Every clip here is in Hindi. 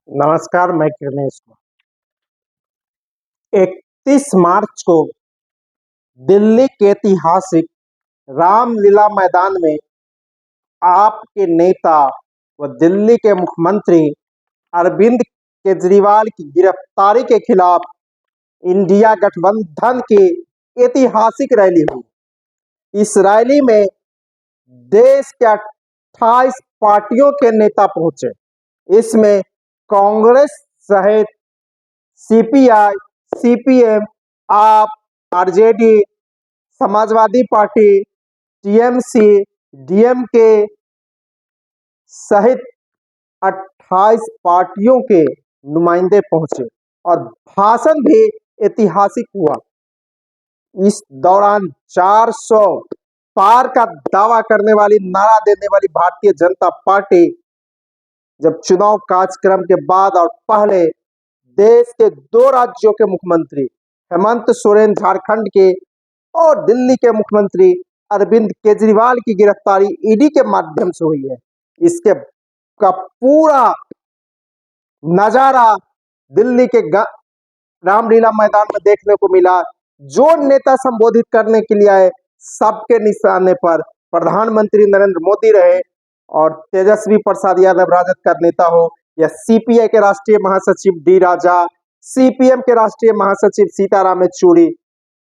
नमस्कार, मैं किरणेश। 31 मार्च को दिल्ली के ऐतिहासिक रामलीला मैदान में आपके नेता व दिल्ली के मुख्यमंत्री अरविंद केजरीवाल की गिरफ्तारी के खिलाफ इंडिया गठबंधन की ऐतिहासिक रैली हुई। इस रैली में देश के 28 पार्टियों के नेता पहुंचे। इसमें कांग्रेस सहित सीपीआई, सीपीएम, आप, RJD, Samajwadi party, TMC, DMK सहित 28 पार्टियों के नुमाइंदे पहुंचे और भाषण भी ऐतिहासिक हुआ। इस दौरान 400 पार का दावा करने वाली, नारा देने वाली भारतीय जनता पार्टी जब चुनाव कार्यक्रम के बाद और पहले देश के 2 राज्यों के मुख्यमंत्री हेमंत सोरेन झारखंड के और दिल्ली के मुख्यमंत्री अरविंद केजरीवाल की गिरफ्तारी ईडी के माध्यम से हुई है। इसके का पूरा नजारा दिल्ली के रामलीला मैदान में देखने को मिला। जो नेता संबोधित करने के लिए आए, सबके निशाने पर प्रधानमंत्री नरेंद्र मोदी रहे, और तेजस्वी प्रसाद यादव राजद का नेता हो या सीपीआई के राष्ट्रीय महासचिव डी राजा, सीपीएम के राष्ट्रीय महासचिव सीताराम येचुरी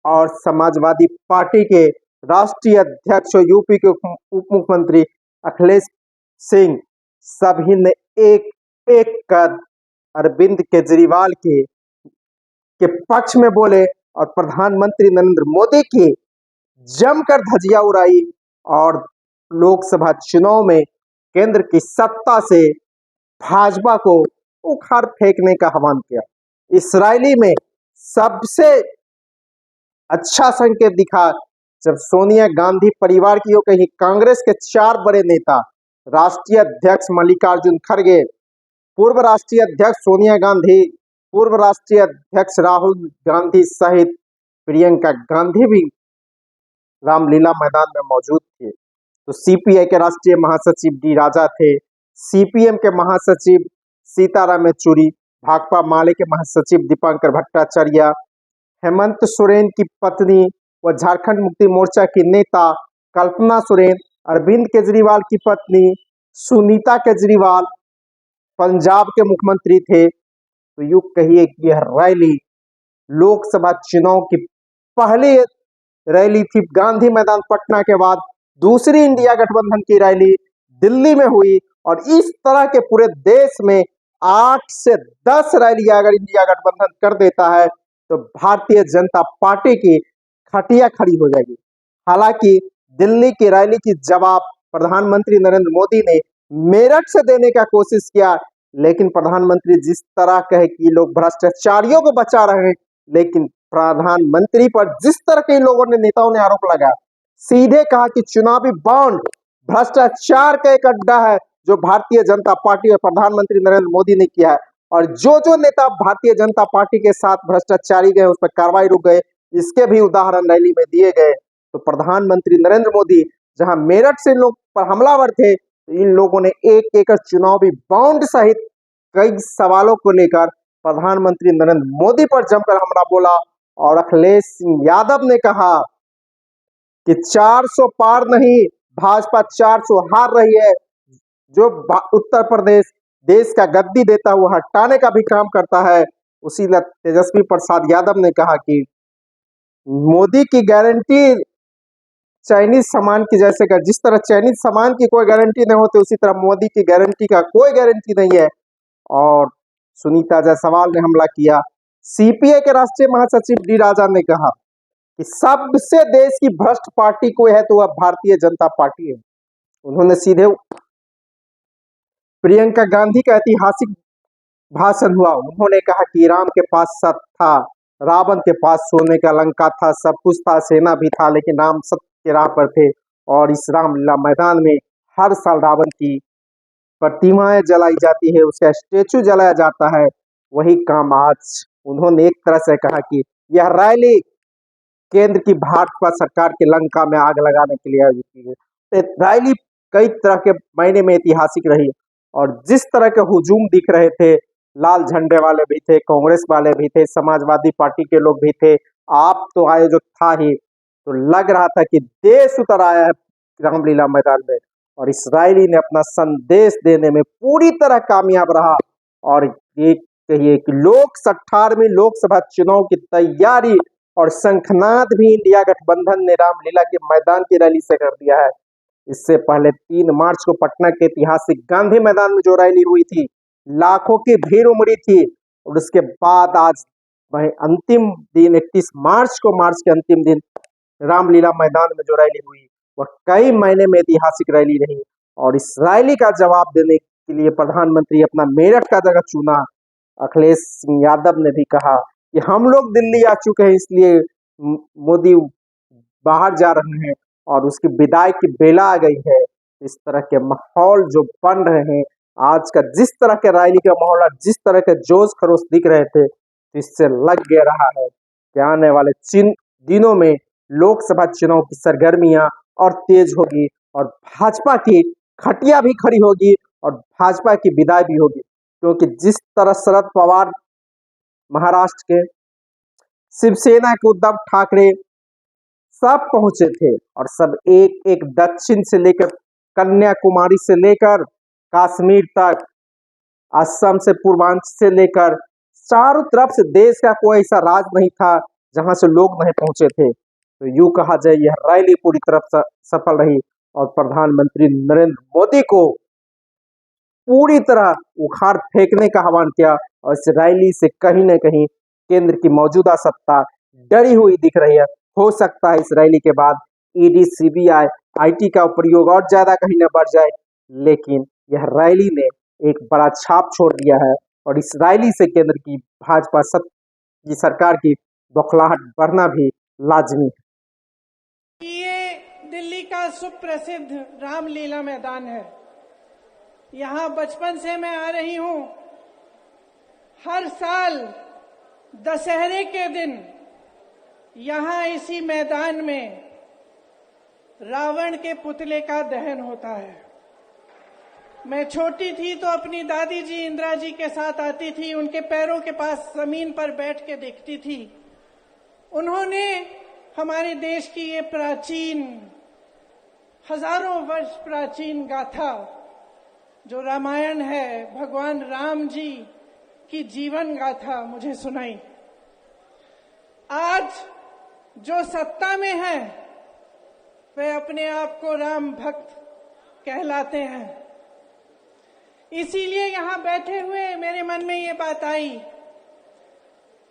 और समाजवादी पार्टी के राष्ट्रीय अध्यक्ष यूपी के उप मुख्यमंत्री अखिलेश सिंह, सभी ने एक एक कर अरविंद केजरीवाल के पक्ष में बोले और प्रधानमंत्री नरेंद्र मोदी की जमकर धज्जियां उड़ाई और लोकसभा चुनाव में केंद्र की सत्ता से भाजपा को उखाड़ फेंकने का आह्वान किया। इस रैली में सबसे अच्छा संकेत दिखा जब सोनिया गांधी परिवार की हो कहीं कांग्रेस के 4 बड़े नेता, राष्ट्रीय अध्यक्ष मल्लिकार्जुन खड़गे, पूर्व राष्ट्रीय अध्यक्ष सोनिया गांधी, पूर्व राष्ट्रीय अध्यक्ष राहुल गांधी सहित प्रियंका गांधी भी रामलीला मैदान में मौजूद थे। तो सीपीआई के राष्ट्रीय महासचिव डी राजा थे, सीपीएम के महासचिव सीताराम येचुरी, भाकपा माले के महासचिव दीपंकर भट्टाचार्य, हेमंत सोरेन की पत्नी व झारखंड मुक्ति मोर्चा की नेता कल्पना सोरेन, अरविंद केजरीवाल की पत्नी सुनीता केजरीवाल पंजाब के मुख्यमंत्री थे। तो यूं कहिए कि यह रैली लोकसभा चुनाव की पहली रैली थी। गांधी मैदान पटना के बाद दूसरी इंडिया गठबंधन की रैली दिल्ली में हुई और इस तरह के पूरे देश में 8 से 10 रैली अगर इंडिया गठबंधन कर देता है तो भारतीय जनता पार्टी की खटिया खड़ी हो जाएगी। हालांकि दिल्ली की रैली की जवाब प्रधानमंत्री नरेंद्र मोदी ने मेरठ से देने का कोशिश किया, लेकिन प्रधानमंत्री जिस तरह कहे कि लोग भ्रष्टाचारियों को बचा रहे हैं, लेकिन प्रधानमंत्री पर जिस तरह के लोगों ने, नेताओं ने आरोप लगाया, सीधे कहा कि चुनावी बॉन्ड भ्रष्टाचार का एक अड्डा है जो भारतीय जनता पार्टी और प्रधानमंत्री नरेंद्र मोदी ने किया है, और जो नेता भारतीय जनता पार्टी के साथ भ्रष्टाचारी गए उस पर कार्रवाई रुक गए, इसके भी उदाहरण रैली में दिए गए। तो प्रधानमंत्री नरेंद्र मोदी जहां मेरठ से लोग पर हमलावर थे, तो इन लोगों ने एक एक चुनावी बॉन्ड सहित कई सवालों को लेकर प्रधानमंत्री नरेंद्र मोदी पर जमकर हमला बोला। और अखिलेश सिंह यादव ने कहा कि 400 पार नहीं, भाजपा 400 हार रही है। जो उत्तर प्रदेश देश का गद्दी देता हुआ हटाने का भी काम करता है, उसी तेजस्वी प्रसाद यादव ने कहा कि मोदी की गारंटी चाइनीज सामान की जैसे का, जिस तरह चाइनीज सामान की कोई गारंटी नहीं होती, उसी तरह मोदी की गारंटी का कोई गारंटी नहीं है। और सुनीता जायसवाल ने हमला किया। सीपीआई के राष्ट्रीय महासचिव डी राजा ने कहा कि सबसे देश की भ्रष्ट पार्टी कोई है तो वह भारतीय जनता पार्टी है। उन्होंने सीधे प्रियंका गांधी का ऐतिहासिक भाषण हुआ। उन्होंने कहा कि राम के पास सत्य था, रावण के पास सोने का लंका था, सब कुछ था, सेना भी था, लेकिन राम सत्य के राह पर थे। और इस रामलीला मैदान में हर साल रावण की प्रतिमाएं जलाई जाती है, उसका स्टेचू जलाया जाता है। वही काम आज उन्होंने एक तरह से कहा कि यह रैली केंद्र की भाजपा सरकार के लंका में आग लगाने के लिए आयोजित की गई। रैली कई तरह के मायने में ऐतिहासिक रही और जिस तरह के हुजूम दिख रहे थे लाल झंडे वाले भी थे, कांग्रेस वाले भी थे, समाजवादी पार्टी के लोग भी थे। आप तो आए जो था ही, तो लग रहा था कि देश उतर आया है रामलीला मैदान में। और इसराइली ने अपना संदेश देने में पूरी तरह कामयाब रहा। और ये कहिए कि 18वें लोकसभा चुनाव की तैयारी और शंखनाद भी इंडिया गठबंधन ने रामलीला के मैदान की रैली से कर दिया है। इससे पहले 3 मार्च को पटना के ऐतिहासिक गांधी मैदान में जो रैली हुई थी, लाखों की भीड़ उमड़ी थी। और उसके बाद आज वही अंतिम दिन 31 मार्च को, मार्च के अंतिम दिन रामलीला मैदान में जो रैली हुई, वह कई महीने में ऐतिहासिक रैली रही। और इस रैली का जवाब देने के लिए प्रधानमंत्री अपना मेरठ का जगह चुना। अखिलेश सिंह यादव ने भी कहा कि हम लोग दिल्ली आ चुके हैं, इसलिए मोदी बाहर जा रहे हैं और उसकी विदाई की बेला आ गई है। इस तरह के माहौल जो बन रहे हैं, आज का जिस तरह के रैली का माहौल, जिस तरह के जोश खरोश दिख रहे थे, इससे लग गया रहा है कि आने वाले दिनों में लोकसभा चुनाव की सरगर्मियां और तेज होगी और भाजपा की खटिया भी खड़ी होगी और भाजपा की विदाई भी होगी। क्योंकि जिस तरह शरद पवार महाराष्ट्र के, शिवसेना के उद्धव ठाकरे सब पहुंचे थे और सब एक एक दक्षिण से लेकर कन्याकुमारी से लेकर कश्मीर तक, असम से पूर्वांचल से लेकर चारों तरफ से देश का कोई ऐसा राज्य नहीं था जहां से लोग नहीं पहुंचे थे। तो यूं कहा जाए यह रैली पूरी तरफ सफल रही और प्रधानमंत्री नरेंद्र मोदी को पूरी तरह उखाड़ फेंकने का आह्वान किया। और इस रैली से कहीं न कहीं केंद्र की मौजूदा सत्ता डरी हुई दिख रही है। हो सकता है इस रैली के बाद ईडी, सीबीआई, आईटी का प्रयोग और ज्यादा कहीं न बढ़ जाए, लेकिन यह रैली ने एक बड़ा छाप छोड़ दिया है। और इस रैली से केंद्र की भाजपा की सरकार की बौखलाहट बढ़ना भी लाजमी है। ये दिल्ली का सुप्रसिद्ध रामलीला मैदान है। यहाँ बचपन से मैं आ रही हूँ। हर साल दशहरे के दिन यहाँ इसी मैदान में रावण के पुतले का दहन होता है। मैं छोटी थी तो अपनी दादी जी इंदिरा जी के साथ आती थी, उनके पैरों के पास जमीन पर बैठ के देखती थी। उन्होंने हमारे देश की ये प्राचीन, हजारों वर्ष प्राचीन गाथा जो रामायण है, भगवान राम जी की जीवन गाथा मुझे सुनाई। आज जो सत्ता में है वे अपने आप को राम भक्त कहलाते हैं। इसीलिए यहां बैठे हुए मेरे मन में ये बात आई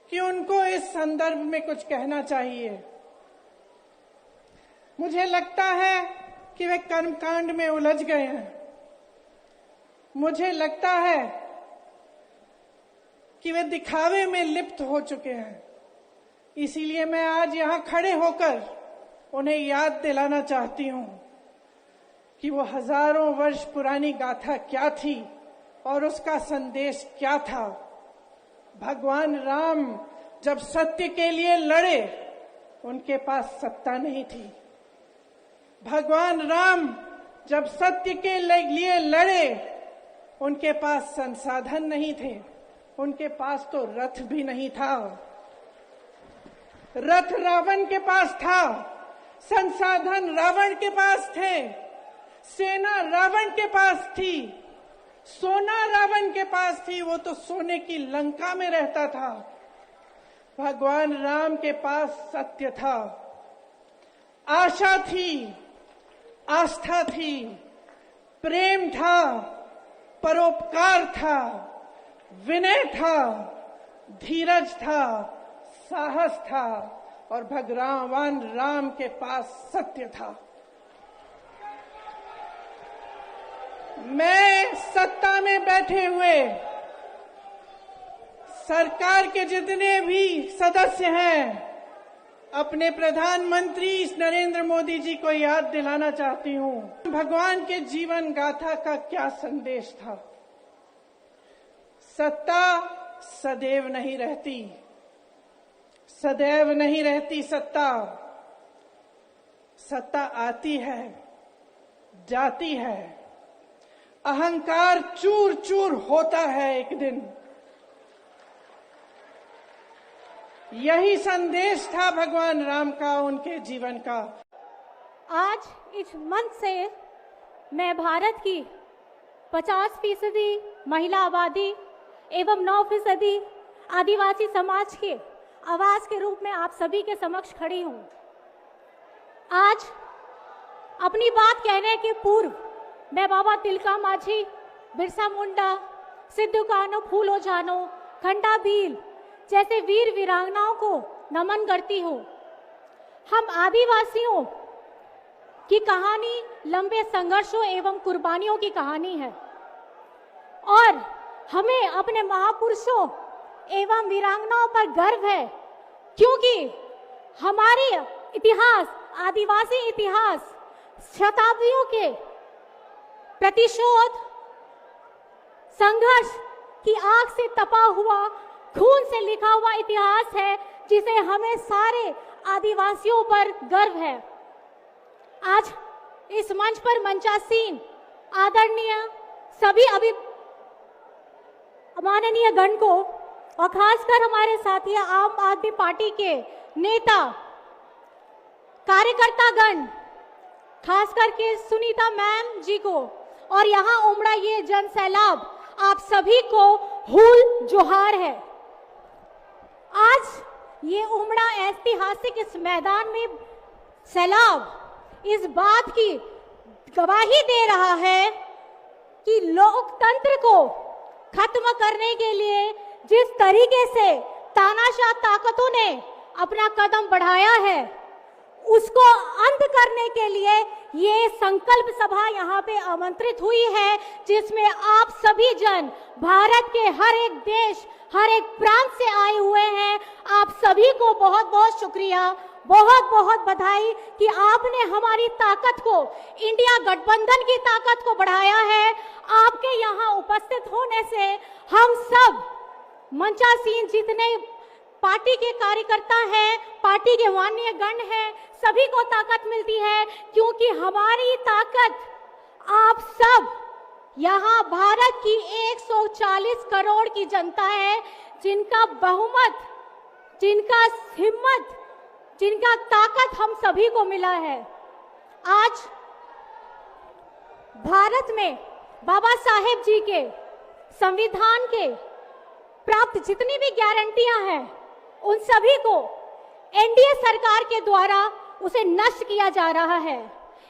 कि उनको इस संदर्भ में कुछ कहना चाहिए। मुझे लगता है कि वे कर्मकांड में उलझ गए हैं। मुझे लगता है कि वे दिखावे में लिप्त हो चुके हैं। इसीलिए मैं आज यहां खड़े होकर उन्हें याद दिलाना चाहती हूं कि वो हजारों वर्ष पुरानी गाथा क्या थी और उसका संदेश क्या था। भगवान राम जब सत्य के लिए लड़े, उनके पास सत्ता नहीं थी। भगवान राम जब सत्य के लिए लड़े, उनके पास संसाधन नहीं थे। उनके पास तो रथ भी नहीं था। रथ रावण के पास था, संसाधन रावण के पास थे, सेना रावण के पास थी, सोना रावण के पास थी, वो तो सोने की लंका में रहता था। भगवान राम के पास सत्य था, आशा थी, आस्था थी, प्रेम था, परोपकार था, विनय था, धीरज था, साहस था और भगवान राम के पास सत्य था। मैं सत्ता में बैठे हुए सरकार के जितने भी सदस्य हैं, अपने प्रधानमंत्री नरेंद्र मोदी जी को याद दिलाना चाहती हूं, भगवान के जीवन गाथा का क्या संदेश था। सत्ता सदैव नहीं रहती, सदैव नहीं रहती सत्ता। सत्ता आती है, जाती है, अहंकार चूर चूर होता है एक दिन, यही संदेश था भगवान राम का, उनके जीवन का। आज इस मंच से मैं भारत की 50% महिला आबादी एवं 9% आदिवासी समाज के आवाज के रूप में आप सभी के समक्ष खड़ी हूँ। आज अपनी बात कहने के पूर्व मैं बाबा तिलका मांझी, बिरसा मुंडा, सिद्धू कान्हू फूलो जानो, खंडा भील जैसे वीर वीरांगनाओं को नमन करती हूँ। हम आदिवासियों की कहानी लंबे संघर्षों एवं कुर्बानियों की कहानी है और हमें अपने महापुरुषों एवं वीरांगनाओं पर गर्व है, क्योंकि हमारे इतिहास, आदिवासी इतिहास शताब्दियों के प्रतिशोध, संघर्ष की आग से तपा हुआ, खून से लिखा हुआ इतिहास है, जिसे हमें सारे आदिवासियों पर गर्व है। आज इस मंच पर मंचासीन आदरणीय सभी माननीय गण को और खासकर हमारे साथी आम आदमी पार्टी के नेता, कार्यकर्ता गण, खास करके सुनीता मैम जी को और यहाँ उमड़ा ये जन सैलाब, आप सभी को हूल जोहार है। आज ये उमड़ा ऐतिहासिक इस मैदान में सैलाब इस बात की गवाही दे रहा है कि लोकतंत्र को खत्म करने के लिए जिस तरीके से तानाशाह ताकतों ने अपना कदम बढ़ाया है, उसको अंत करने के लिए ये संकल्प सभा यहाँ पे आमंत्रित हुई है, जिसमें आप सभी जन भारत के हर एक देश, हर एक प्रांत से आए हुए हैं। आप सभी को बहुत बहुत शुक्रिया, बहुत बहुत बधाई कि आपने हमारी ताकत को, इंडिया गठबंधन की ताकत को बढ़ाया है। आपके यहाँ उपस्थित होने से हम सब मंचासीन जितने पार्टी के कार्यकर्ता हैं, पार्टी के माननीय गण हैं, सभी को ताकत मिलती है, क्योंकि हमारी ताकत आप सब यहाँ भारत की 140 करोड़ की जनता है, जिनका बहुमत, जिनका हिम्मत, जिनका ताकत हम सभी को मिला है। आज भारत में बाबा साहेब जी के संविधान के प्राप्त जितनी भी गारंटियां हैं, उन सभी को एनडीए सरकार के द्वारा उसे नष्ट किया जा रहा है।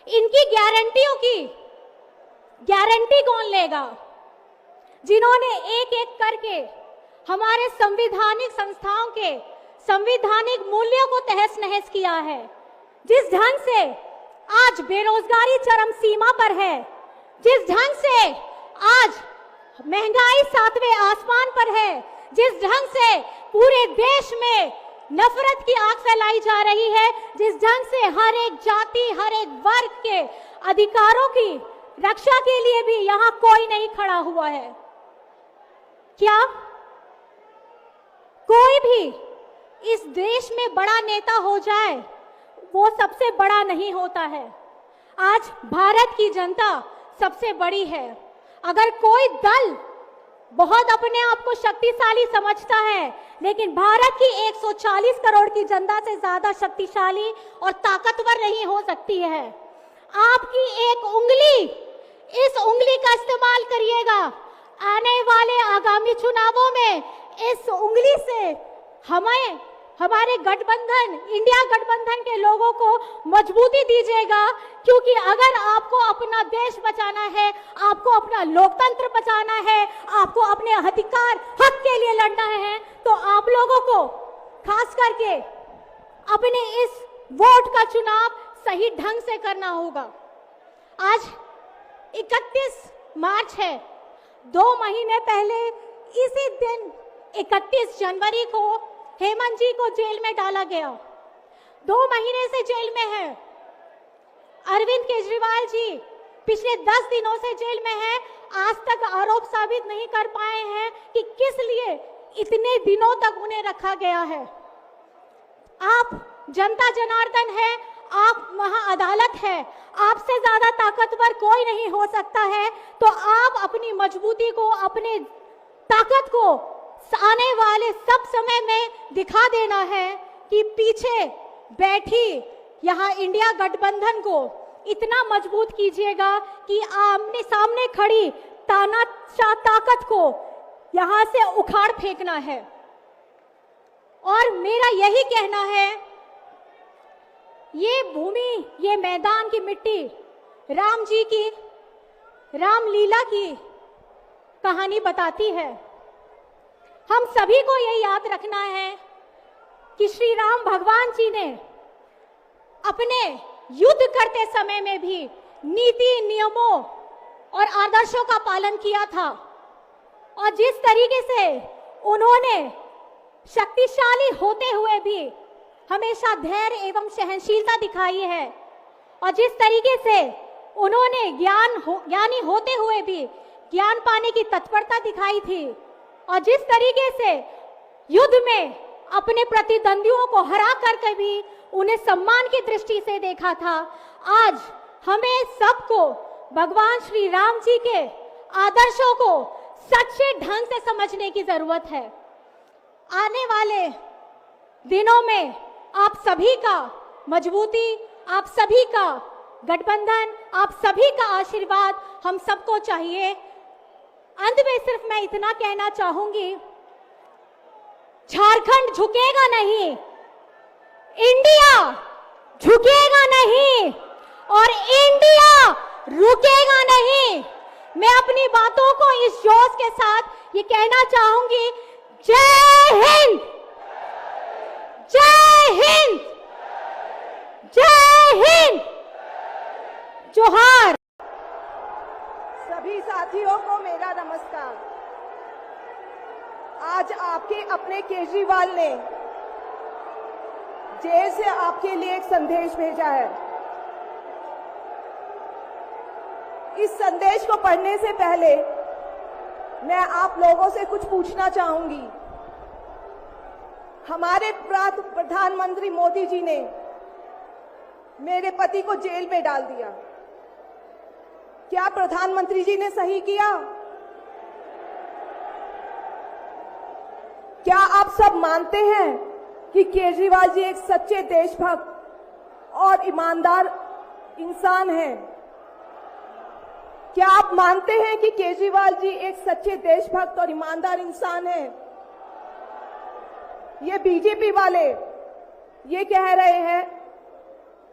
इनकी गारंटियों की गारंटी कौन लेगा? जिन्होंने एक एक करके हमारे संवैधानिक संस्थाओं के संवैधानिक मूल्यों को तहस नहस किया है। जिस ढंग से आज बेरोजगारी चरम सीमा पर है, जिस ढंग से आज महंगाई 7वें आसमान पर है, जिस ढंग से पूरे देश में नफरत की आग फैलाई जा रही है, जिस ढंग से हर एक जाति, हर एक वर्ग के अधिकारों की रक्षा के लिए भी यहाँ कोई नहीं खड़ा हुआ है। क्या कोई भी इस देश में बड़ा नेता हो जाए, वो सबसे बड़ा नहीं होता है। आज भारत की जनता सबसे बड़ी है। अगर कोई दल बहुत अपने आप को शक्तिशाली समझता है, लेकिन भारत की 140 करोड़ की जनता से ज्यादा शक्तिशाली और ताकतवर नहीं हो सकती है। आपकी एक उंगली, इस उंगली का इस्तेमाल करिएगा। आने वाले आगामी चुनावों में इस उंगली से हमें, हमारे गठबंधन, इंडिया गठबंधन के लोगों को मजबूती दीजिएगा, क्योंकि अगर आपको अपना देश बचाना है, आपको अपना लोकतंत्र बचाना है, आपको अपने अधिकार, हक के लिए लड़ना है, तो आप लोगों को खास करके अपने इस वोट का चुनाव सही ढंग से करना होगा। आज 31 मार्च है। 2 महीने पहले इसी दिन 31 जनवरी को हेमंत जी को जेल में डाला गया। 2 महीने से जेल में है। अरविंद केजरीवाल जी पिछले 10 दिनों से जेल में है। आज तक आरोप साबित नहीं कर पाए हैं कि किस लिए इतने दिनों तक उन्हें रखा गया है। आप जनता जनार्दन है, आप वहां अदालत है, आपसे ज्यादा ताकतवर कोई नहीं हो सकता है। तो आप अपनी मजबूती को, अपने ताकत को आने वाले सब समय में दिखा देना है कि पीछे बैठी यहाँ इंडिया गठबंधन को इतना मजबूत कीजिएगा कि आमने सामने खड़ी तानाशाह ताकत को यहाँ से उखाड़ फेंकना है। और मेरा यही कहना है, ये भूमि, ये मैदान की मिट्टी राम जी की रामलीला की कहानी बताती है। हम सभी को ये याद रखना है कि श्री राम भगवान जी ने अपने युद्ध करते समय में भी नीति, नियमों और आदर्शों का पालन किया था, और जिस तरीके से उन्होंने शक्तिशाली होते हुए भी हमेशा धैर्य एवं सहनशीलता दिखाई है, और जिस तरीके से उन्होंने ज्ञानी होते हुए भी ज्ञान पाने की तत्परता दिखाई थी, और जिस तरीके से युद्ध में अपने प्रतिद्वंदियों को हरा करके भी उन्हें सम्मान की दृष्टि से देखा था, आज हमें सबको भगवान श्री राम जी के आदर्शों को सच्चे ढंग से समझने की जरूरत है। आने वाले दिनों में आप सभी का मजबूती, आप सभी का गठबंधन, आप सभी का आशीर्वाद हम सबको चाहिए। अंत में सिर्फ मैं इतना कहना चाहूंगी, झारखंड झुकेगा नहीं, इंडिया झुकेगा नहीं और इंडिया रुकेगा नहीं। मैं अपनी बातों को इस जोश के साथ ये कहना चाहूंगी, जय हिंद, जय हिंद, जय हिंद, जोहार। सभी साथियों को मेरा नमस्कार। आज आपके अपने केजरीवाल ने जेल से आपके लिए एक संदेश भेजा है। इस संदेश को पढ़ने से पहले मैं आप लोगों से कुछ पूछना चाहूंगी। हमारे प्रधानमंत्री मोदी जी ने मेरे पति को जेल में डाल दिया। क्या प्रधानमंत्री जी ने सही किया? क्या आप सब मानते हैं कि केजरीवाल जी एक सच्चे देशभक्त और ईमानदार इंसान हैं? क्या आप मानते हैं कि केजरीवाल जी एक सच्चे देशभक्त और ईमानदार इंसान हैं? ये बीजेपी वाले ये कह रहे हैं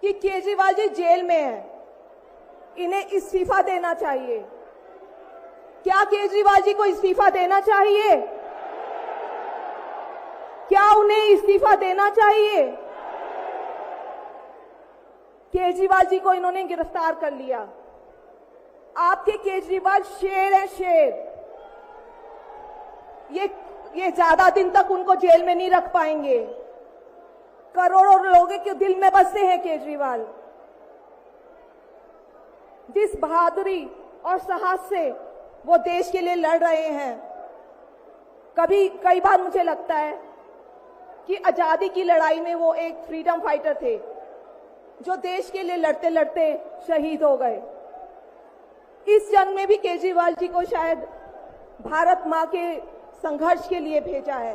कि केजरीवाल जी जेल में हैं, इन्हें इस्तीफा देना चाहिए। क्या केजरीवाल जी को इस्तीफा देना चाहिए? क्या उन्हें इस्तीफा देना चाहिए? केजरीवाल जी को इन्होंने गिरफ्तार कर लिया। आपके केजरीवाल शेर है, शेर। ये ज्यादा दिन तक उनको जेल में नहीं रख पाएंगे। करोड़ों लोगों के दिल में बसते हैं केजरीवाल। जिस बहादुरी और साहस से वो देश के लिए लड़ रहे हैं, कई बार मुझे लगता है कि आजादी की लड़ाई में वो एक फ्रीडम फाइटर थे जो देश के लिए लड़ते लड़ते शहीद हो गए। इस जंग में भी केजरीवाल जी को शायद भारत मां के संघर्ष के लिए भेजा है।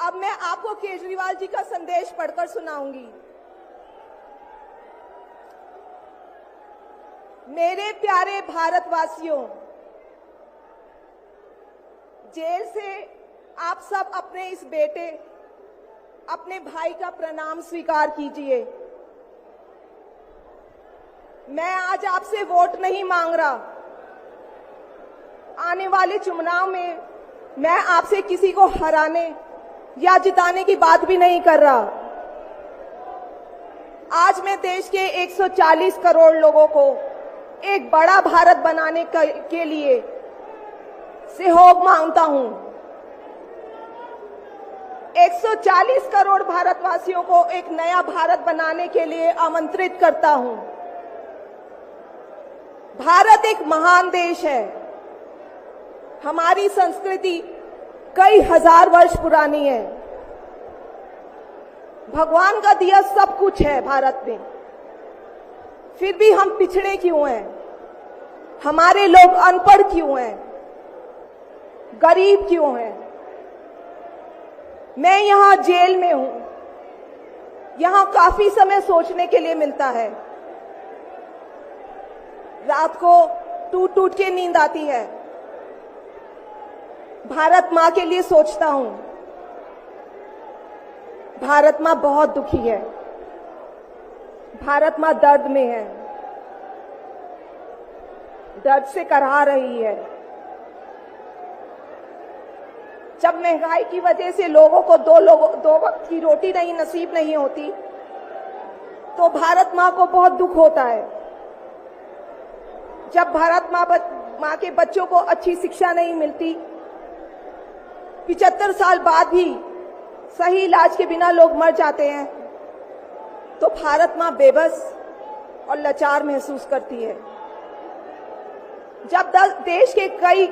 अब मैं आपको केजरीवाल जी का संदेश पढ़कर सुनाऊंगी। मेरे प्यारे भारतवासियों, जेल से आप सब अपने इस बेटे, अपने भाई का प्रणाम स्वीकार कीजिए। मैं आज आपसे वोट नहीं मांग रहा। आने वाले चुनाव में मैं आपसे किसी को हराने या जिताने की बात भी नहीं कर रहा। आज मैं देश के 140 करोड़ लोगों को एक बड़ा भारत बनाने के लिए सहयोग मांगता हूं। 140 करोड़ भारतवासियों को एक नया भारत बनाने के लिए आमंत्रित करता हूं। भारत एक महान देश है। हमारी संस्कृति कई हजार वर्ष पुरानी है। भगवान का दिया सब कुछ है भारत में, फिर भी हम पिछड़े क्यों हैं? हमारे लोग अनपढ़ क्यों हैं? गरीब क्यों हैं? मैं यहाँ जेल में हूं, यहाँ काफी समय सोचने के लिए मिलता है। रात को टूट टूट के नींद आती है। भारत माँ के लिए सोचता हूं। भारत माँ बहुत दुखी है, भारत माँ दर्द में है, दर्द से कराह रही है। जब महंगाई की वजह से लोगों को दो वक्त की रोटी नहीं नसीब नहीं होती, तो भारत माँ को बहुत दुख होता है। जब भारत माँ के बच्चों को अच्छी शिक्षा नहीं मिलती, 75 साल बाद भी सही इलाज के बिना लोग मर जाते हैं, तो भारत माँ बेबस और लाचार महसूस करती है। जब देश के कई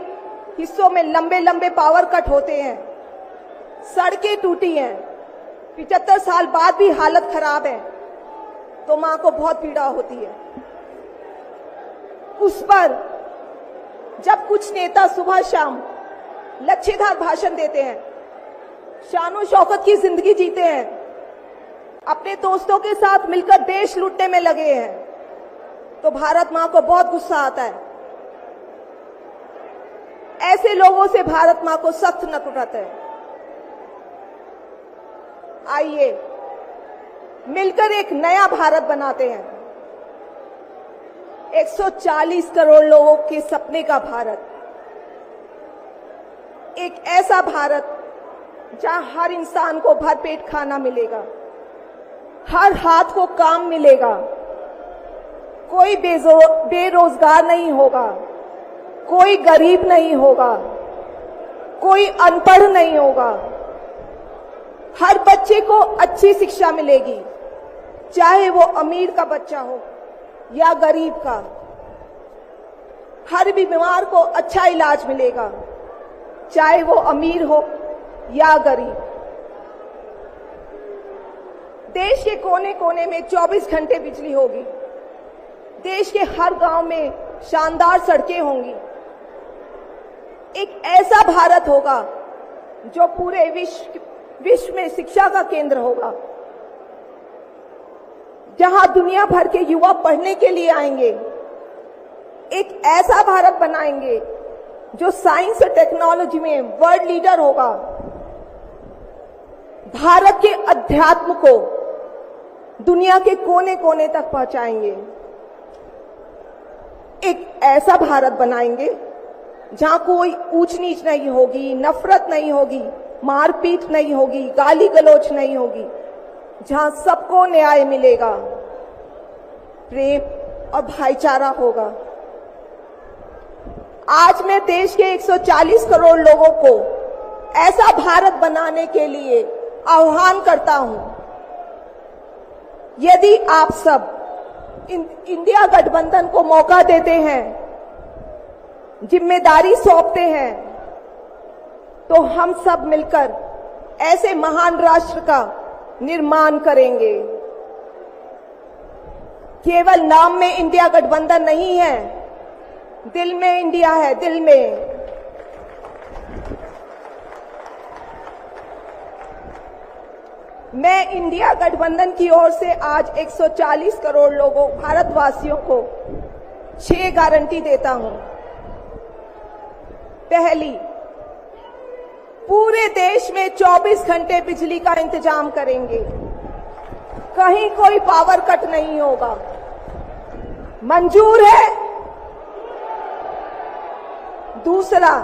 हिस्सों में लंबे लंबे पावर कट होते हैं, सड़कें टूटी हैं, 75 साल बाद भी हालत खराब है, तो माँ को बहुत पीड़ा होती है। उस पर जब कुछ नेता सुबह शाम लच्छेदार भाषण देते हैं, शानो शौकत की जिंदगी जीते हैं, अपने दोस्तों के साथ मिलकर देश लूटने में लगे हैं, तो भारत माँ को बहुत गुस्सा आता है। ऐसे लोगों से भारत माँ को सख्त नफरत है। आइए मिलकर एक नया भारत बनाते हैं, 140 करोड़ लोगों के सपने का भारत, एक ऐसा भारत जहां हर इंसान को भरपेट खाना मिलेगा, हर हाथ को काम मिलेगा, कोई बेरोजगार नहीं होगा, कोई गरीब नहीं होगा, कोई अनपढ़ नहीं होगा, हर बच्चे को अच्छी शिक्षा मिलेगी, चाहे वो अमीर का बच्चा हो या गरीब का। हर बीमार को अच्छा इलाज मिलेगा, चाहे वो अमीर हो या गरीब। देश के कोने कोने में 24 घंटे बिजली होगी, देश के हर गांव में शानदार सड़कें होंगी। एक ऐसा भारत होगा जो पूरे विश्व में शिक्षा का केंद्र होगा, जहां दुनिया भर के युवा पढ़ने के लिए आएंगे। एक ऐसा भारत बनाएंगे जो साइंस और टेक्नोलॉजी में वर्ल्ड लीडर होगा। भारत के अध्यात्म को दुनिया के कोने कोने तक पहुंचाएंगे। एक ऐसा भारत बनाएंगे जहां कोई ऊंच नीच नहीं होगी, नफरत नहीं होगी, मारपीट नहीं होगी, गाली गलौज नहीं होगी, जहां सबको न्याय मिलेगा, प्रेम और भाईचारा होगा। आज मैं देश के 140 करोड़ लोगों को ऐसा भारत बनाने के लिए आह्वान करता हूं। यदि आप सब इंडिया गठबंधन को मौका देते हैं, जिम्मेदारी सौंपते हैं, तो हम सब मिलकर ऐसे महान राष्ट्र का निर्माण करेंगे। केवल नाम में इंडिया गठबंधन नहीं है, दिल में इंडिया है, दिल में। मैं इंडिया गठबंधन की ओर से आज 140 करोड़ लोगों भारतवासियों को 6 गारंटी देता हूं। पहली, पूरे देश में 24 घंटे बिजली का इंतजाम करेंगे, कहीं कोई पावर कट नहीं होगा। मंजूर है? दूसरा,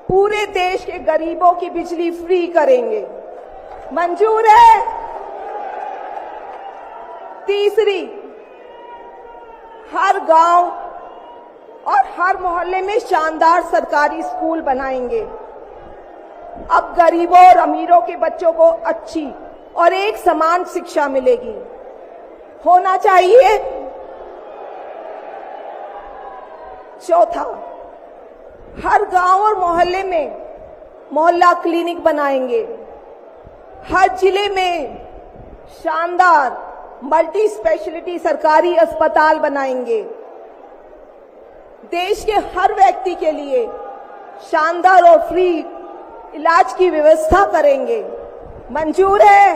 पूरे देश के गरीबों की बिजली फ्री करेंगे, मंजूर है? तीसरी, हर गांव और हर मोहल्ले में शानदार सरकारी स्कूल बनाएंगे। अब गरीबों और अमीरों के बच्चों को अच्छी और एक समान शिक्षा मिलेगी, होना चाहिए। चौथा, हर गांव और मोहल्ले में मोहल्ला क्लिनिक बनाएंगे, हर जिले में शानदार मल्टी स्पेशलिटी सरकारी अस्पताल बनाएंगे, देश के हर व्यक्ति के लिए शानदार और फ्री इलाज की व्यवस्था करेंगे। मंजूर है?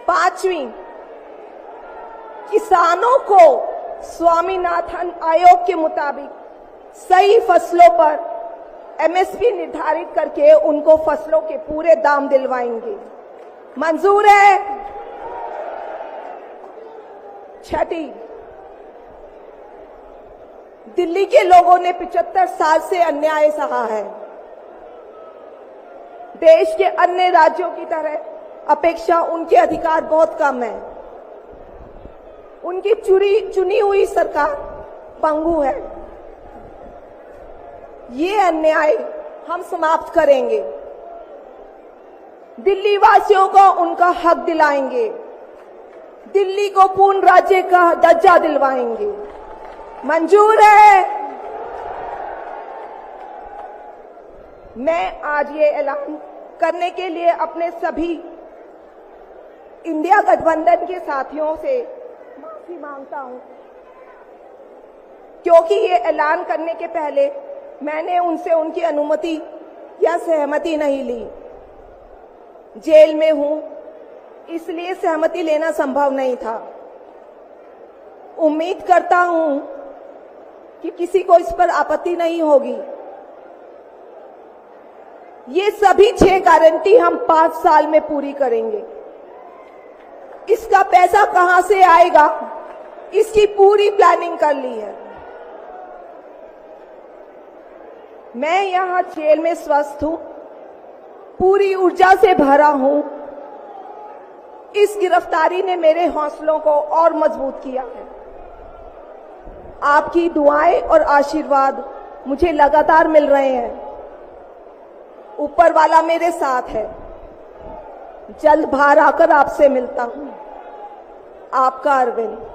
5वीं, किसानों को स्वामीनाथन आयोग के मुताबिक सही फसलों पर एमएसपी निर्धारित करके उनको फसलों के पूरे दाम दिलवाएंगे। मंजूर है? 6ठी, दिल्ली के लोगों ने 75 साल से अन्याय सहा है। देश के अन्य राज्यों की तरह अपेक्षा उनके अधिकार बहुत कम है। उनकी चुनी हुई सरकार पंगु है। ये अन्याय हम समाप्त करेंगे। दिल्ली वासियों को उनका हक दिलाएंगे। दिल्ली को पूर्ण राज्य का दर्जा दिलवाएंगे। मंजूर है? मैं आज ये ऐलान करने के लिए अपने सभी इंडिया गठबंधन के साथियों से माफी मांगता हूं, क्योंकि ये ऐलान करने के पहले मैंने उनसे उनकी अनुमति या सहमति नहीं ली। जेल में हूं, इसलिए सहमति लेना संभव नहीं था। उम्मीद करता हूं कि किसी को इस पर आपत्ति नहीं होगी। ये सभी 6 गारंटी हम 5 साल में पूरी करेंगे। इसका पैसा कहां से आएगा, इसकी पूरी प्लानिंग कर ली है। मैं यहां जेल में स्वस्थ हूं, पूरी ऊर्जा से भरा हूं। इस गिरफ्तारी ने मेरे हौसलों को और मजबूत किया है। आपकी दुआएं और आशीर्वाद मुझे लगातार मिल रहे हैं। ऊपर वाला मेरे साथ है। जल्द बाहर आकर आपसे मिलता हूं। आपका अरविंद।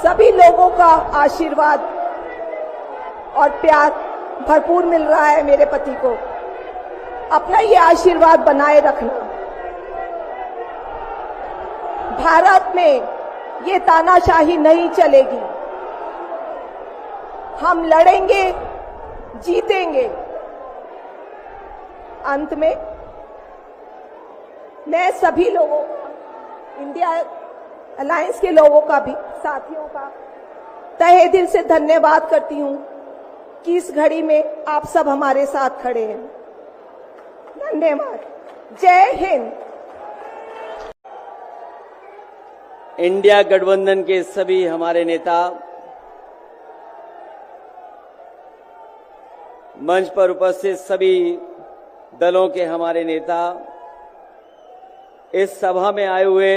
सभी लोगों का आशीर्वाद और प्यार भरपूर मिल रहा है मेरे पति को। अपना ये आशीर्वाद बनाए रखना। भारत में ये तानाशाही नहीं चलेगी। हम लड़ेंगे, जीतेंगे। अंत में मैं सभी लोगों का, इंडिया अलायंस के लोगों का भी, साथियों का तहे दिल से धन्यवाद करती हूं कि इस घड़ी में आप सब हमारे साथ खड़े हैं। धन्यवाद। जय हिंद। इंडिया गठबंधन के सभी हमारे नेता, मंच पर उपस्थित सभी दलों के हमारे नेता, इस सभा में आए हुए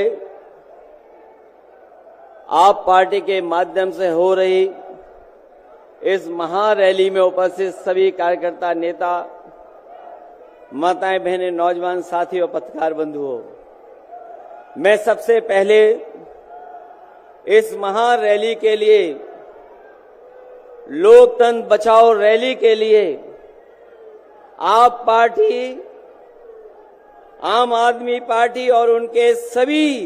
आप पार्टी के माध्यम से हो रही इस महारैली में उपस्थित सभी कार्यकर्ता, नेता, माताएं, बहनें, नौजवान साथी और पत्रकार बंधुओं, मैं सबसे पहले इस महारैली के लिए, लोकतंत्र बचाओ रैली के लिए आप पार्टी, आम आदमी पार्टी और उनके सभी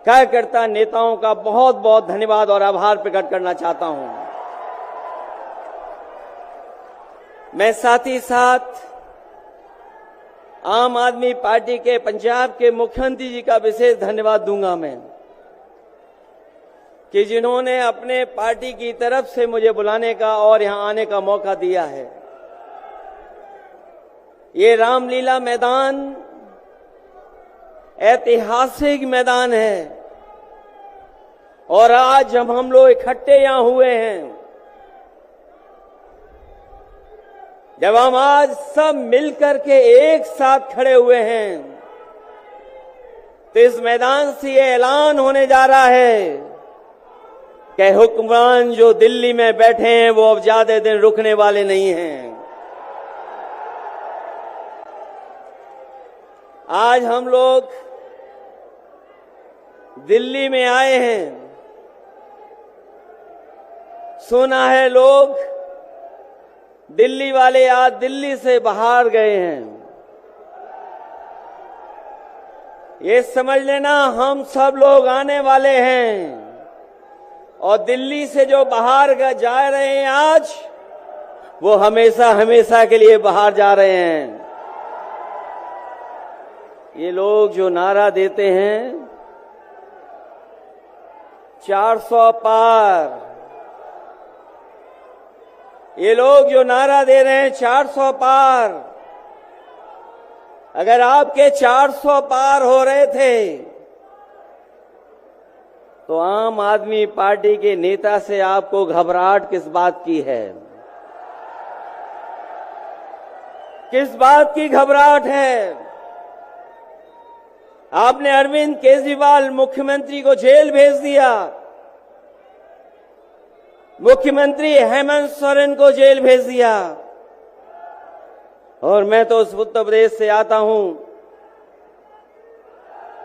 कार्यकर्ता नेताओं का बहुत बहुत धन्यवाद और आभार प्रकट करना चाहता हूं। मैं साथ ही साथ आम आदमी पार्टी के पंजाब के मुख्यमंत्री जी का विशेष धन्यवाद दूंगा मैं, कि जिन्होंने अपने पार्टी की तरफ से मुझे बुलाने का और यहां आने का मौका दिया है। ये रामलीला मैदान ऐतिहासिक मैदान है और आज जब हम लोग इकट्ठे यहां हुए हैं, जब हम आज सब मिलकर के एक साथ खड़े हुए हैं, तो इस मैदान से ये ऐलान होने जा रहा है कि हुक्मरान जो दिल्ली में बैठे हैं वो अब ज्यादा दिन रुकने वाले नहीं हैं। आज हम लोग दिल्ली में आए हैं, सुना है लोग दिल्ली वाले आज दिल्ली से बाहर गए हैं। ये समझ लेना हम सब लोग आने वाले हैं और दिल्ली से जो बाहर जा रहे हैं आज, वो हमेशा हमेशा के लिए बाहर जा रहे हैं। ये लोग जो नारा देते हैं 400 पार, ये लोग जो नारा दे रहे हैं 400 पार, अगर आपके 400 पार हो रहे थे तो आम आदमी पार्टी के नेता से आपको घबराहट किस बात की है? किस बात की घबराहट है? आपने अरविंद केजरीवाल मुख्यमंत्री को जेल भेज दिया, मुख्यमंत्री हेमंत सोरेन को जेल भेज दिया। और मैं तो उस उत्तर प्रदेश से आता हूं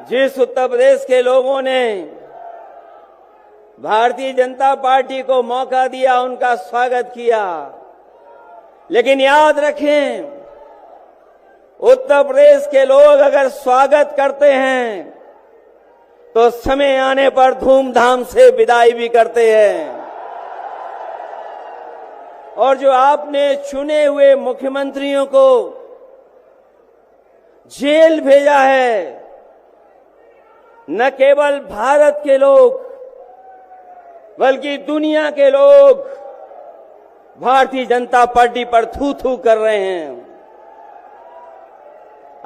जिस उत्तर प्रदेश के लोगों ने भारतीय जनता पार्टी को मौका दिया, उनका स्वागत किया। लेकिन याद रखें, उत्तर प्रदेश के लोग अगर स्वागत करते हैं तो समय आने पर धूमधाम से विदाई भी करते हैं। और जो आपने चुने हुए मुख्यमंत्रियों को जेल भेजा है, न केवल भारत के लोग बल्कि दुनिया के लोग भारतीय जनता पार्टी पर थू थू कर रहे हैं।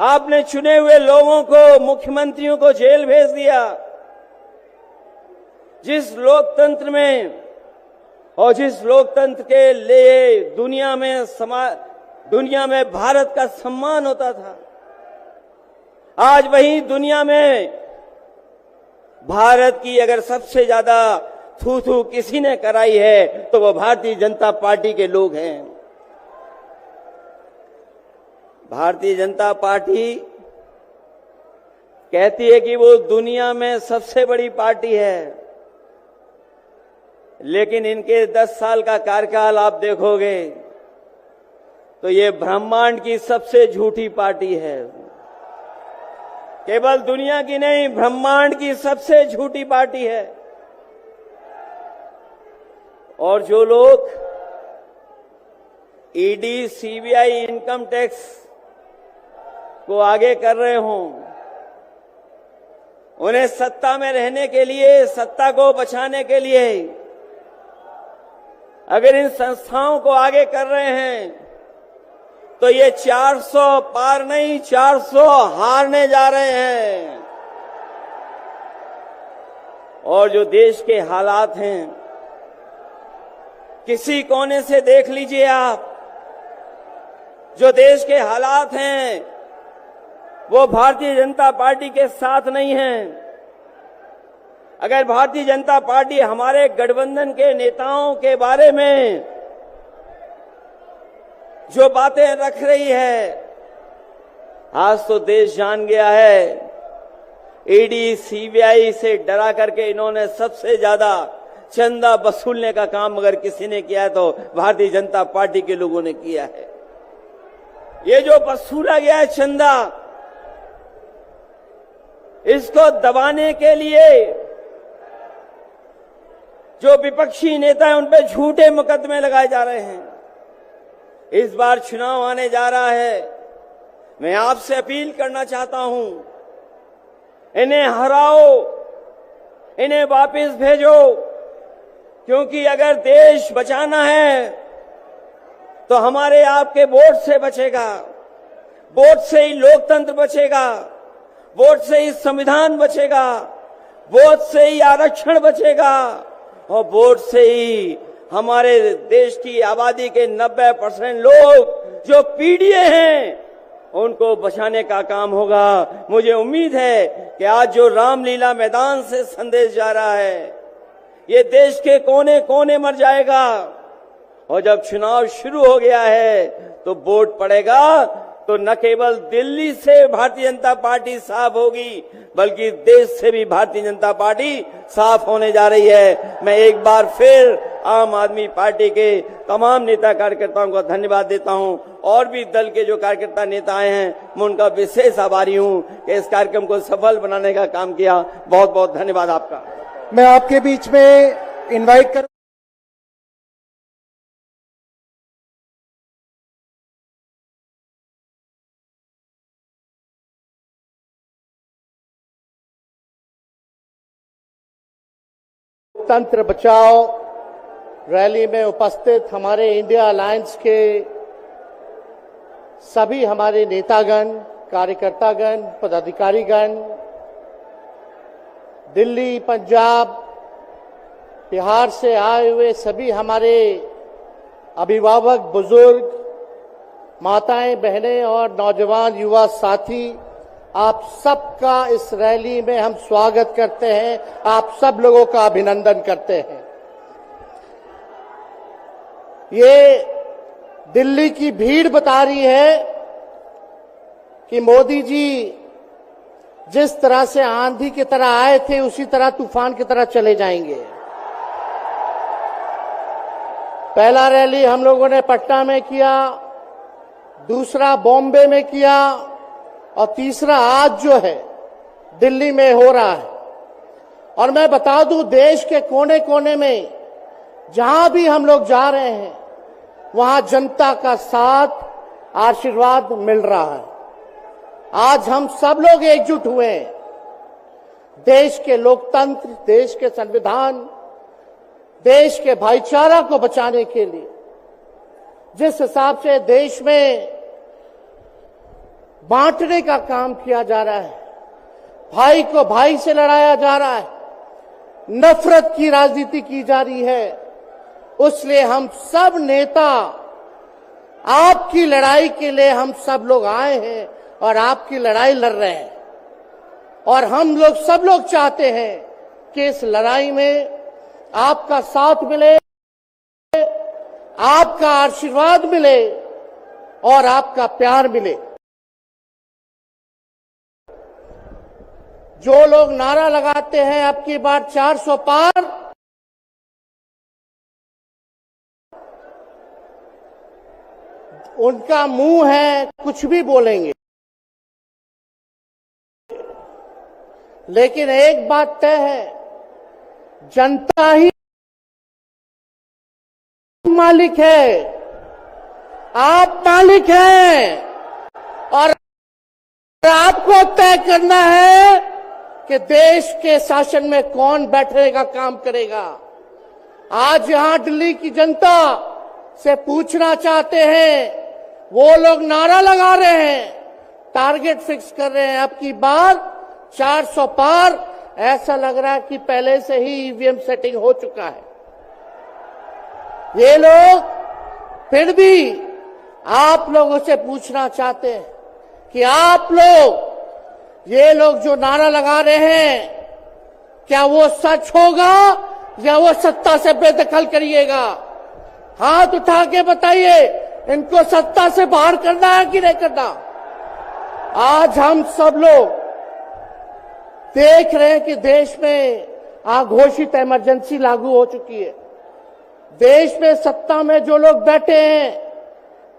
आपने चुने हुए लोगों को, मुख्यमंत्रियों को जेल भेज दिया। जिस लोकतंत्र में और जिस लोकतंत्र के लिए दुनिया में भारत का सम्मान होता था, आज वही दुनिया में भारत की अगर सबसे ज्यादा थू थू किसी ने कराई है तो वो भारतीय जनता पार्टी के लोग हैं। भारतीय जनता पार्टी कहती है कि वो दुनिया में सबसे बड़ी पार्टी है, लेकिन इनके 10 साल का कार्यकाल आप देखोगे तो ये ब्रह्मांड की सबसे झूठी पार्टी है। केवल दुनिया की नहीं, ब्रह्मांड की सबसे झूठी पार्टी है। और जो लोग ईडी, सीबीआई, इनकम टैक्स को आगे कर रहे हों, उन्हें सत्ता में रहने के लिए, सत्ता को बचाने के लिए अगर इन संस्थाओं को आगे कर रहे हैं तो ये 400 पार नहीं, 400 हारने जा रहे हैं। और जो देश के हालात हैं, किसी कोने से देख लीजिए आप, जो देश के हालात हैं वो भारतीय जनता पार्टी के साथ नहीं हैं। अगर भारतीय जनता पार्टी हमारे गठबंधन के नेताओं के बारे में जो बातें रख रही है, आज तो देश जान गया है। ईडी, सीबीआई से डरा करके इन्होंने सबसे ज्यादा चंदा वसूलने का काम अगर किसी ने किया है तो भारतीय जनता पार्टी के लोगों ने किया है। ये जो वसूला गया है चंदा, इसको दबाने के लिए जो विपक्षी नेता हैं उन पे झूठे मुकदमे लगाए जा रहे हैं। इस बार चुनाव आने जा रहा है, मैं आपसे अपील करना चाहता हूं, इन्हें हराओ, इन्हें वापस भेजो, क्योंकि अगर देश बचाना है तो हमारे आपके वोट से बचेगा, वोट से ही लोकतंत्र बचेगा, वोट से ही संविधान बचेगा, वोट से ही आरक्षण बचेगा और वोट से ही हमारे देश की आबादी के 90% लोग जो पीड़ित हैं उनको बचाने का काम होगा। मुझे उम्मीद है कि आज जो रामलीला मैदान से संदेश जा रहा है ये देश के कोने कोने मर जाएगा और जब चुनाव शुरू हो गया है तो वोट पड़ेगा तो न केवल दिल्ली से भारतीय जनता पार्टी साफ होगी बल्कि देश से भी भारतीय जनता पार्टी साफ होने जा रही है। मैं एक बार फिर आम आदमी पार्टी के तमाम नेता कार्यकर्ताओं का धन्यवाद देता हूं और भी दल के जो कार्यकर्ता नेता आए हैं मैं उनका विशेष आभारी हूं कि इस कार्यक्रम को सफल बनाने का काम किया। बहुत बहुत धन्यवाद आपका। मैं आपके बीच में इनवाइट कर तंत्र बचाओ रैली में उपस्थित हमारे इंडिया अलायंस के सभी हमारे नेतागण, कार्यकर्तागण, पदाधिकारीगण, दिल्ली, पंजाब, बिहार से आए हुए सभी हमारे अभिभावक, बुजुर्ग, माताएं, बहनें और नौजवान युवा साथी, आप सबका इस रैली में हम स्वागत करते हैं। आप सब लोगों का अभिनंदन करते हैं। ये दिल्ली की भीड़ बता रही है कि मोदी जी जिस तरह से आंधी की तरह आए थे उसी तरह तूफान की तरह चले जाएंगे। पहला रैली हम लोगों ने पटना में किया, दूसरा बॉम्बे में किया और तीसरा आज जो है दिल्ली में हो रहा है। और मैं बता दूं, देश के कोने कोने में जहां भी हम लोग जा रहे हैं वहां जनता का साथ, आशीर्वाद मिल रहा है। आज हम सब लोग एकजुट हुए हैं देश के लोकतंत्र, देश के संविधान, देश के भाईचारा को बचाने के लिए। जिस हिसाब से देश में बांटने का काम किया जा रहा है, भाई को भाई से लड़ाया जा रहा है, नफरत की राजनीति की जा रही है, उसलिए हम सब नेता आपकी लड़ाई के लिए हम सब लोग आए हैं और आपकी लड़ाई लड़ रहे हैं। और हम लोग सब लोग चाहते हैं कि इस लड़ाई में आपका साथ मिले, आपका आशीर्वाद मिले और आपका प्यार मिले। जो लोग नारा लगाते हैं अब की बार 400 पार, उनका मुंह है कुछ भी बोलेंगे, लेकिन एक बात तय है, जनता ही मालिक है, आप मालिक हैं और आपको तय करना है कि देश के शासन में कौन बैठने का काम करेगा। आज यहां दिल्ली की जनता से पूछना चाहते हैं, वो लोग नारा लगा रहे हैं, टारगेट फिक्स कर रहे हैं अब की बार 400 पार। ऐसा लग रहा है कि पहले से ही ईवीएम सेटिंग हो चुका है। ये लोग फिर भी आप लोगों से पूछना चाहते हैं कि आप लोग, ये लोग जो नारा लगा रहे हैं, क्या वो सच होगा या वो सत्ता से बेदखल करिएगा? हाथ उठा के बताइए, इनको सत्ता से बाहर करना है कि नहीं करना? आज हम सब लोग देख रहे हैं कि देश में अघोषित इमरजेंसी लागू हो चुकी है। देश में सत्ता में जो लोग बैठे हैं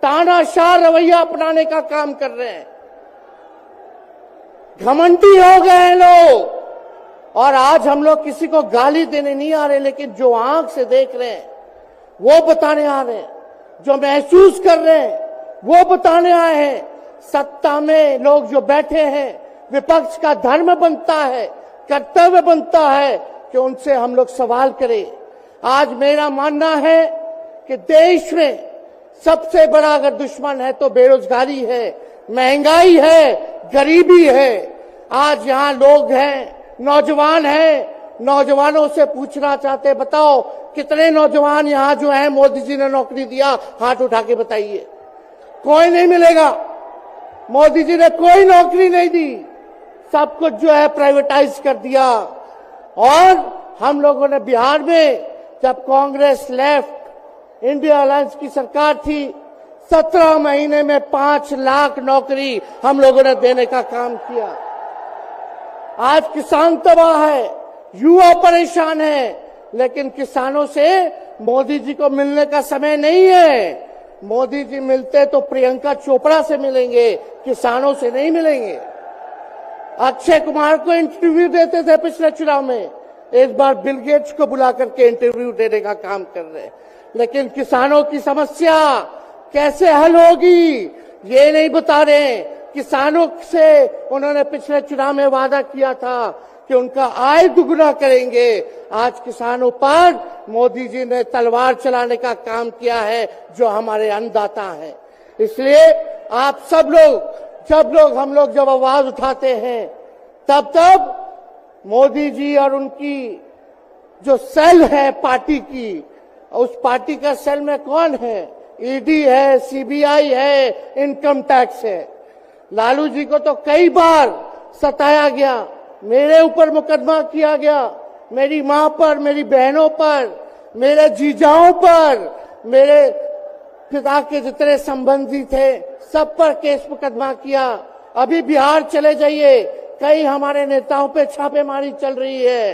तानाशाह रवैया अपनाने का काम कर रहे हैं, घमंडी हो गए हैं लोग। और आज हम लोग किसी को गाली देने नहीं आ रहे, लेकिन जो आंख से देख रहे हैं वो बताने आ रहे हैं, जो महसूस कर रहे हैं वो बताने आए हैं। सत्ता में लोग जो बैठे हैं, विपक्ष का धर्म बनता है, कर्तव्य बनता है कि उनसे हम लोग सवाल करें। आज मेरा मानना है कि देश में सबसे बड़ा अगर दुश्मन है तो बेरोजगारी है, महंगाई है, गरीबी है। आज यहाँ लोग हैं, नौजवान हैं, नौजवानों से पूछना चाहते, बताओ कितने नौजवान यहाँ जो हैं मोदी जी ने नौकरी दिया? हाथ उठा के बताइए। कोई नहीं मिलेगा। मोदी जी ने कोई नौकरी नहीं दी, सब कुछ जो है प्राइवेटाइज कर दिया। और हम लोगों ने बिहार में जब कांग्रेस लेफ्ट इंडिया अलायंस की सरकार थी, 17 महीने में 5 लाख नौकरी हम लोगों ने देने का काम किया। आज किसान तबाह है, युवा परेशान है, लेकिन किसानों से मोदी जी को मिलने का समय नहीं है। मोदी जी मिलते तो प्रियंका चोपड़ा से मिलेंगे, किसानों से नहीं मिलेंगे। अक्षय कुमार को इंटरव्यू देते थे पिछले चुनाव में, इस बार बिल गेट्स को बुला करके इंटरव्यू देने का काम कर रहे हैं। लेकिन किसानों की समस्या कैसे हल होगी ये नहीं बता रहे। किसानों से उन्होंने पिछले चुनाव में वादा किया था कि उनका आय दुगुना करेंगे। आज किसानों पर मोदी जी ने तलवार चलाने का काम किया है, जो हमारे अन्नदाता हैं। इसलिए आप सब लोग हम लोग जब आवाज उठाते हैं तब मोदी जी और उनकी जो सेल है पार्टी की, उस पार्टी का सेल में कौन है? ईडी है, सीबीआई है, इनकम टैक्स है। लालू जी को तो कई बार सताया गया, मेरे ऊपर मुकदमा किया गया, मेरी मां पर, मेरी बहनों पर, मेरे जीजाओं पर, मेरे पिता के जितने संबंधी थे सब पर केस मुकदमा किया। अभी बिहार चले जाइए, कई हमारे नेताओं पे छापेमारी चल रही है,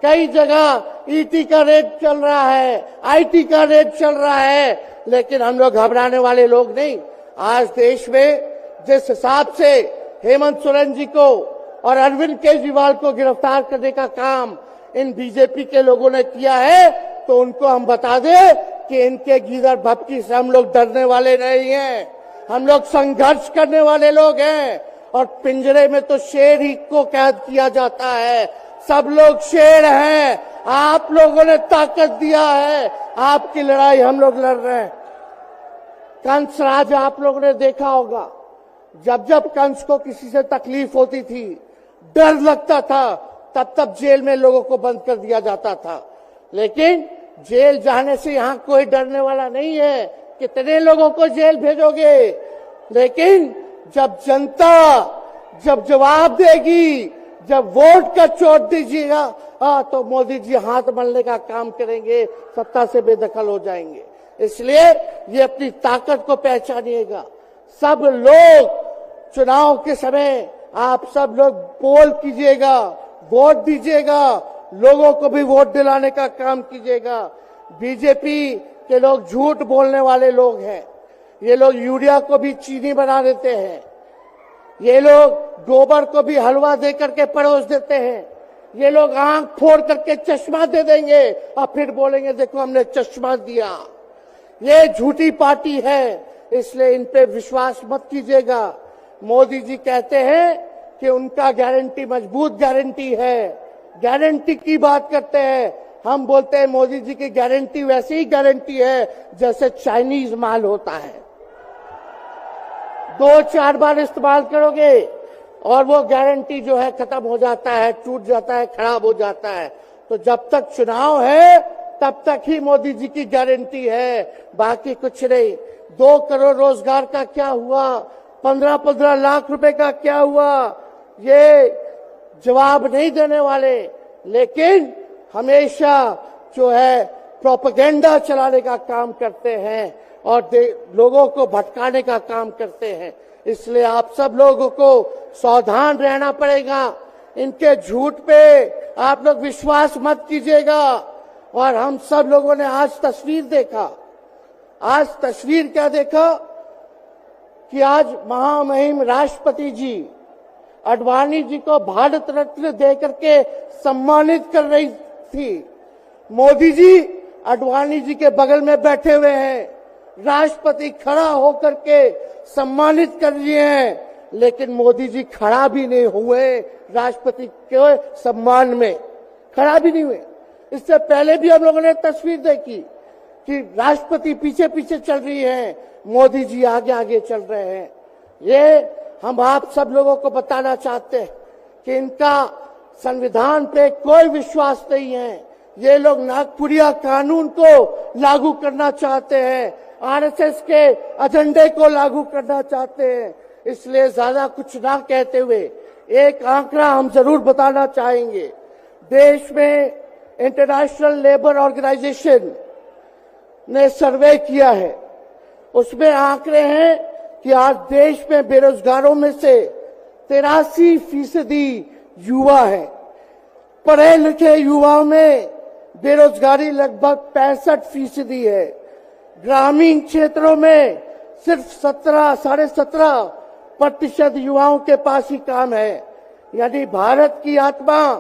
कई जगह ईटी का रेड चल रहा है, आईटी का रेड चल रहा है। लेकिन हम लोग घबराने वाले लोग नहीं। आज देश में जिस हिसाब से हेमंत सोरेन जी को और अरविंद केजरीवाल को गिरफ्तार करने का काम इन बीजेपी के लोगों ने किया है, तो उनको हम बता दें कि इनके गीदड़ भपकी से हम लोग डरने वाले नहीं हैं। हम लोग संघर्ष करने वाले लोग हैं। और पिंजरे में तो शेर ही को कैद किया जाता है। सब लोग शेर हैं। आप लोगों ने ताकत दिया है, आपकी लड़ाई हम लोग लड़ रहे हैं। कंस राज आप लोगों ने देखा होगा, जब जब कंस को किसी से तकलीफ होती थी, डर लगता था, तब जेल में लोगों को बंद कर दिया जाता था। लेकिन जेल जाने से यहां कोई डरने वाला नहीं है। कितने लोगों को जेल भेजोगे? लेकिन जब जनता जब जवाब देगी, जब वोट का चोट दीजिएगा, तो मोदी जी हाथ मलने का काम करेंगे, सत्ता से बेदखल हो जाएंगे। इसलिए ये अपनी ताकत को पहचानिएगा। सब लोग चुनाव के समय आप सब लोग पोल कीजिएगा, वोट दीजिएगा, लोगों को भी वोट दिलाने का काम कीजिएगा। बीजेपी के लोग झूठ बोलने वाले लोग हैं। ये लोग यूरिया को भी चीनी बना देते हैं, ये लोग गोबर को भी हलवा दे करके परोस देते हैं, ये लोग आंख फोड़ करके चश्मा दे देंगे और फिर बोलेंगे देखो हमने चश्मा दिया। ये झूठी पार्टी है, इसलिए इन पे विश्वास मत कीजिएगा। मोदी जी कहते हैं कि उनका गारंटी मजबूत गारंटी है, गारंटी की बात करते हैं। हम बोलते हैं मोदी जी की गारंटी वैसी ही गारंटी है जैसे चाइनीज माल होता है। 2-4 बार इस्तेमाल करोगे और वो गारंटी जो है खत्म हो जाता है, टूट जाता है, खराब हो जाता है। तो जब तक चुनाव है तब तक ही मोदी जी की गारंटी है, बाकी कुछ नहीं। 2 करोड़ रोजगार का क्या हुआ? 15-15 लाख रुपए का क्या हुआ? ये जवाब नहीं देने वाले, लेकिन हमेशा जो है प्रोपेगेंडा चलाने का काम करते हैं और लोगों को भटकाने का काम करते हैं। इसलिए आप सब लोगों को सावधान रहना पड़ेगा। इनके झूठ पे आप लोग विश्वास मत कीजिएगा। और हम सब लोगों ने आज तस्वीर देखा। आज तस्वीर क्या देखा कि आज महामहिम राष्ट्रपति जी अडवाणी जी को भारत रत्न देकर के सम्मानित कर रही थी। मोदी जी अडवाणी जी के बगल में बैठे हुए हैं, राष्ट्रपति खड़ा होकर के सम्मानित कर रहे हैं, लेकिन मोदी जी खड़ा भी नहीं हुए राष्ट्रपति के सम्मान में, खड़ा भी नहीं हुए। इससे पहले भी हम लोगों ने तस्वीर देखी कि राष्ट्रपति पीछे पीछे चल रही है, मोदी जी आगे आगे चल रहे हैं। ये हम आप सब लोगों को बताना चाहते हैं कि इनका संविधान पे कोई विश्वास नहीं है। ये लोग नागपुरिया कानून को लागू करना चाहते हैं, आरएसएस के एजेंडे को लागू करना चाहते हैं। इसलिए ज्यादा कुछ ना कहते हुए एक आंकड़ा हम जरूर बताना चाहेंगे। देश में इंटरनेशनल लेबर ऑर्गेनाइजेशन ने सर्वे किया है, उसमें आंकड़े हैं कि आज देश में बेरोजगारों में से 83% युवा है। पढ़े लिखे युवाओं में बेरोजगारी लगभग 65% है। ग्रामीण क्षेत्रों में सिर्फ 17.5% युवाओं के पास ही काम है। यानी भारत की आत्मा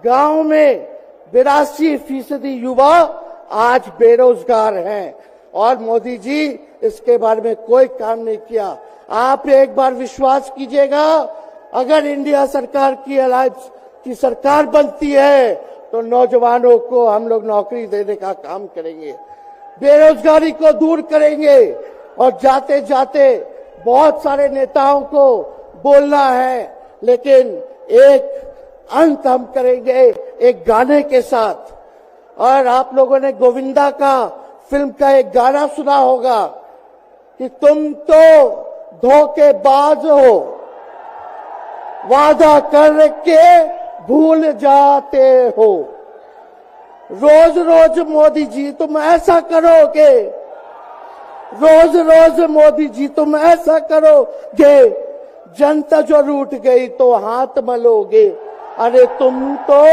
गांव में 82% युवा आज बेरोजगार हैं और मोदी जी इसके बारे में कोई काम नहीं किया। आप एक बार विश्वास कीजिएगा, अगर इंडिया सरकार की अलायंस की सरकार बनती है तो नौजवानों को हम लोग नौकरी देने का काम करेंगे, बेरोजगारी को दूर करेंगे। और जाते जाते बहुत सारे नेताओं को बोलना है, लेकिन एक अंत हम करेंगे एक गाने के साथ। और आप लोगों ने गोविंदा का फिल्म का एक गाना सुना होगा कि तुम तो धोखेबाज हो, वादा करके भूल जाते हो। रोज रोज मोदी जी तुम ऐसा करोगे, रोज रोज मोदी जी तुम ऐसा करोगे, जनता जो रूठ गई तो हाथ मलोगे। अरे तुम तो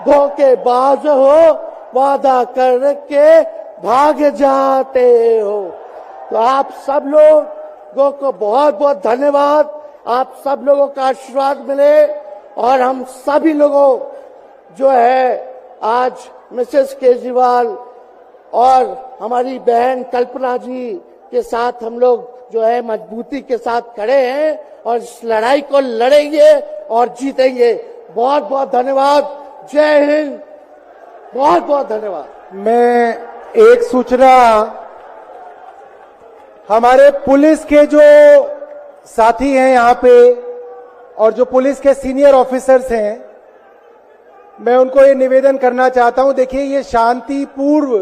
धोखेबाज हो, वादा करके भाग जाते हो। तो आप सब लोगों को बहुत बहुत धन्यवाद। आप सब लोगों का आशीर्वाद मिले और हम सभी लोगों जो है आज मिसेस केजरीवाल और हमारी बहन कल्पना जी के साथ हम लोग जो है मजबूती के साथ खड़े हैं और इस लड़ाई को लड़ेंगे और जीतेंगे। बहुत बहुत धन्यवाद। जय हिंद। बहुत बहुत धन्यवाद। मैं एक सूचना हमारे पुलिस के जो साथी हैं यहाँ पे और जो पुलिस के सीनियर ऑफिसर्स हैं, मैं उनको ये निवेदन करना चाहता हूं। देखिए, ये शांतिपूर्व